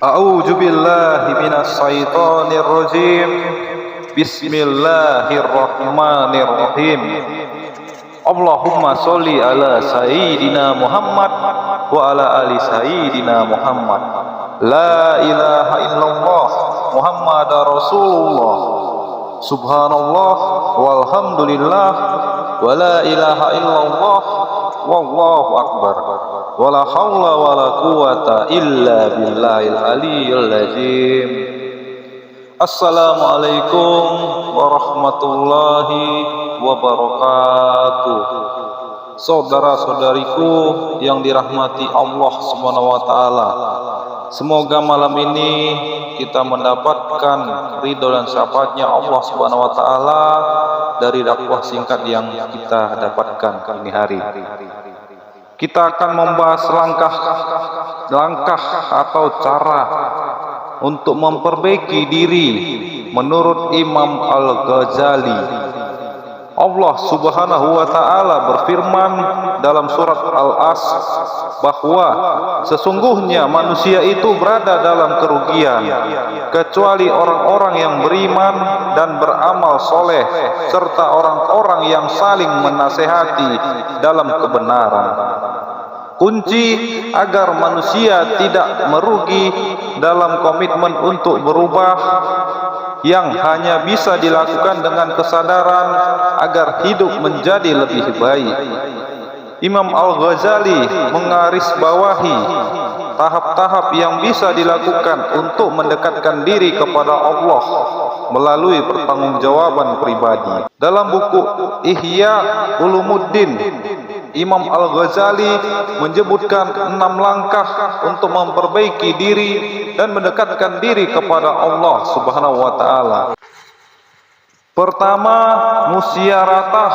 A'udzu billahi minas syaitonir rajim. Bismillahirrahmanirrahim. Allahumma sholli ala sayyidina Muhammad wa ala ali sayyidina Muhammad. La ilaha illallah Muhammadar Rasulullah. Subhanallah walhamdulillah wa la ilaha illallah wallahu akbar. Wala haula wala quwata illa billahil aliyyil azim. Assalamualaikum warahmatullahi wabarakatuh. Saudara-saudariku yang dirahmati Allah Subhanahu wa taala, semoga malam ini kita mendapatkan ridho dan syafaatnya Allah Subhanahu wa taala dari dakwah singkat yang kita dapatkan kali hari. Kita akan membahas langkah atau cara untuk memperbaiki diri menurut Imam Al-Ghazali. Allah Subhanahu wa taala berfirman dalam surat Al-Asr bahwa sesungguhnya manusia itu berada dalam kerugian kecuali orang-orang yang beriman dan beramal soleh serta orang-orang yang saling menasehati dalam kebenaran. Kunci agar manusia tidak merugi dalam komitmen untuk berubah yang hanya bisa dilakukan dengan kesadaran agar hidup menjadi lebih baik. Imam Al-Ghazali menggarisbawahi tahap-tahap yang bisa dilakukan untuk mendekatkan diri kepada Allah melalui pertanggungjawaban pribadi. Dalam buku Ihya Ulumuddin, Imam Al-Ghazali menyebutkan 6 langkah untuk memperbaiki diri dan mendekatkan diri kepada Allah Subhanahu wa taala. Pertama, musyaratah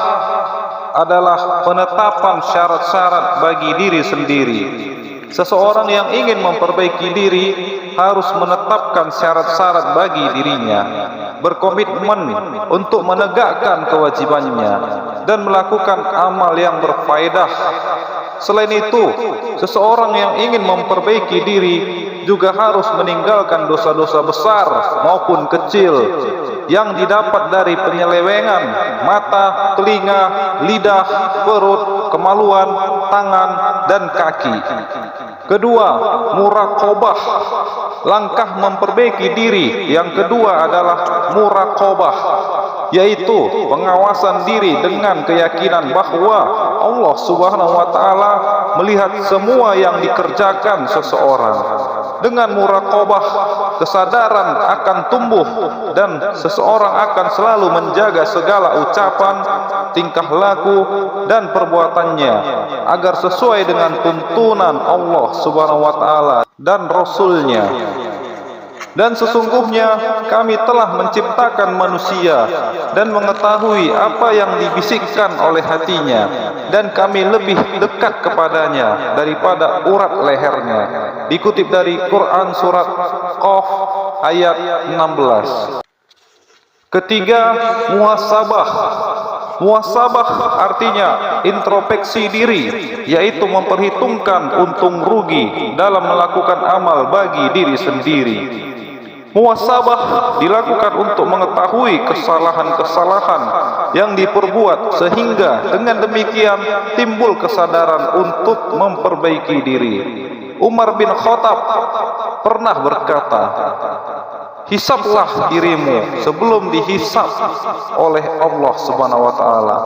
adalah penetapan syarat-syarat bagi diri sendiri. Seseorang yang ingin memperbaiki diri harus menetapkan syarat-syarat bagi dirinya, berkomitmen untuk menegakkan kewajibannya dan melakukan amal yang berfaedah. Selain itu, seseorang yang ingin memperbaiki diri juga harus meninggalkan dosa-dosa besar maupun kecil yang didapat dari penyelewengan mata, telinga, lidah, perut, kemaluan, tangan, dan kaki. Kedua, muraqabah. Langkah memperbaiki diri yang kedua adalah muraqabah, yaitu pengawasan diri dengan keyakinan bahwa Allah Subhanahu wa taala melihat semua yang dikerjakan seseorang. Dengan muraqabah, kesadaran akan tumbuh dan seseorang akan selalu menjaga segala ucapan, tingkah laku dan perbuatannya agar sesuai dengan tuntunan Allah Subhanahu wa taala dan Rasul-Nya. Dan sesungguhnya kami telah menciptakan manusia dan mengetahui apa yang dibisikkan oleh hatinya, dan kami lebih dekat kepadanya daripada urat lehernya. Dikutip dari Quran surat Qaf ayat 16. Ketiga, muhasabah. Muhasabah artinya introspeksi diri, yaitu memperhitungkan untung rugi dalam melakukan amal bagi diri sendiri. Muhasabah dilakukan untuk mengetahui kesalahan-kesalahan yang diperbuat sehingga dengan demikian timbul kesadaran untuk memperbaiki diri. Umar bin Khattab pernah berkata, "Hisablah dirimu sebelum dihisab oleh Allah Subhanahu wa taala,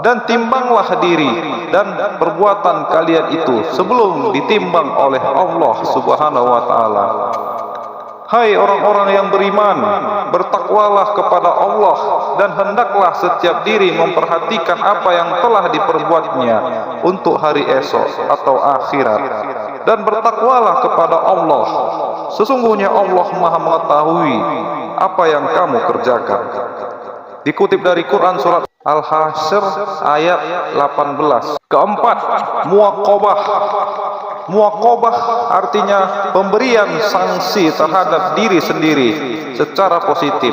dan timbanglah diri dan perbuatan kalian itu sebelum ditimbang oleh Allah Subhanahu wa taala." Hai orang-orang yang beriman, bertakwalah kepada Allah dan hendaklah setiap diri memperhatikan apa yang telah diperbuatnya untuk hari esok atau akhirat, dan bertakwalah kepada Allah. Sesungguhnya Allah Maha mengetahui apa yang kamu kerjakan. Dikutip dari Quran surat Al-Hasyr ayat 18. Keempat, muaqabah. Muaqabah artinya pemberian sanksi terhadap diri sendiri secara positif.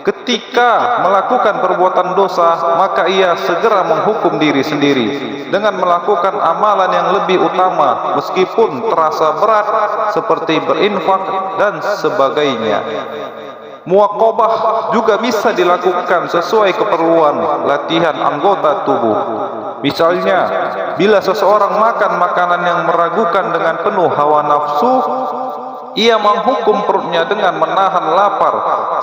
Ketika melakukan perbuatan dosa, maka ia segera menghukum diri sendiri dengan melakukan amalan yang lebih utama meskipun terasa berat seperti berinfak dan sebagainya. Muaqabah juga bisa dilakukan sesuai keperluan latihan anggota tubuh. Misalnya, bila seseorang makan makanan yang meragukan dengan penuh hawa nafsu, ia menghukum perutnya dengan menahan lapar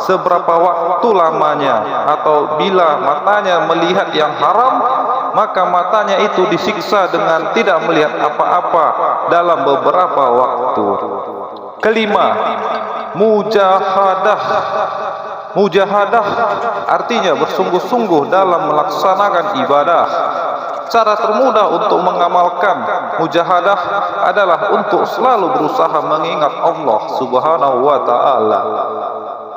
seberapa waktu lamanya, atau bila matanya melihat yang haram, maka matanya itu disiksa dengan tidak melihat apa-apa dalam beberapa waktu. Kelima, mujahadah. Mujahadah artinya bersungguh-sungguh dalam melaksanakan ibadah. Cara termudah untuk mengamalkan mujahadah adalah untuk selalu berusaha mengingat Allah Subhanahu wa ta'ala.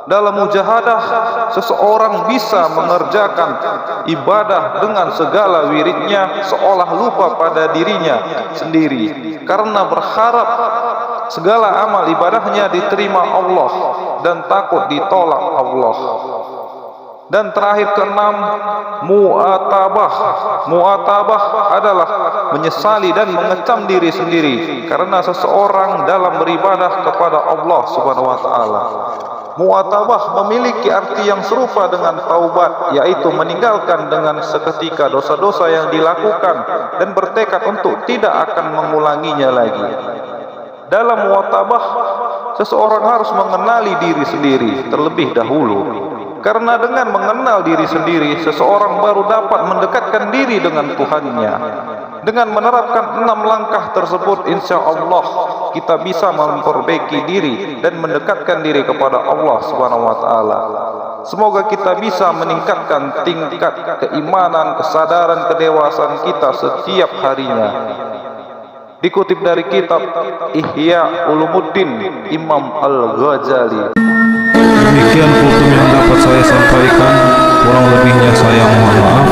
Dalam mujahadah, seseorang bisa mengerjakan ibadah dengan segala wiridnya seolah lupa pada dirinya sendiri, karena berharap segala amal ibadahnya diterima Allah dan takut ditolak Allah. Dan terakhir keenam, mu'atabah. Mu'atabah adalah menyesali dan mengecam diri sendiri karena seseorang dalam beribadah kepada Allah Subhanahu wa ta'ala. Mu'atabah memiliki arti yang serupa dengan taubat, yaitu meninggalkan dengan seketika dosa-dosa yang dilakukan dan bertekad untuk tidak akan mengulanginya lagi. Dalam mu'atabah, seseorang harus mengenali diri sendiri terlebih dahulu. Karena dengan mengenal diri sendiri, seseorang baru dapat mendekatkan diri dengan Tuhannya. Dengan menerapkan 6 langkah tersebut, insya Allah kita bisa memperbaiki diri dan mendekatkan diri kepada Allah Subhanahu wa ta'ala. Semoga kita bisa meningkatkan tingkat keimanan, kesadaran, kedewasaan kita setiap harinya. Dikutip dari kitab Ihya Ulumuddin Imam Al-Ghazali. Demikian kultum yang dapat saya sampaikan, kurang lebihnya saya mohon maaf.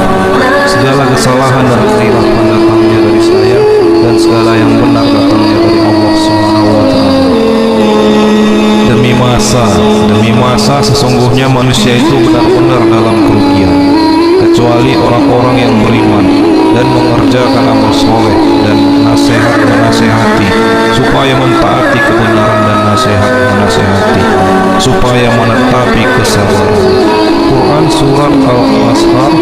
Segala kesalahan dan kehilafan datangnya dari saya, dan segala yang benar datangnya dari Allah Subhanahu wa ta'ala. Demi masa sesungguhnya manusia itu benar-benar dalam kerugian, kecuali orang-orang yang beriman dan mengerjakan amal soleh dan nasihat menasehati, supaya mentaati kebenaran dan nasihat menasehati, supaya menetapi kesabaran. Quran Surat Al-Ashr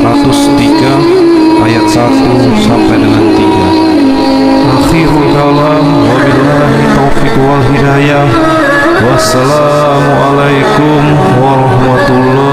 103 ayat 1 sampai dengan 3. Akhirul kalam, wabillahi taufiq wal hidayah. Wassalamualaikum warahmatullahi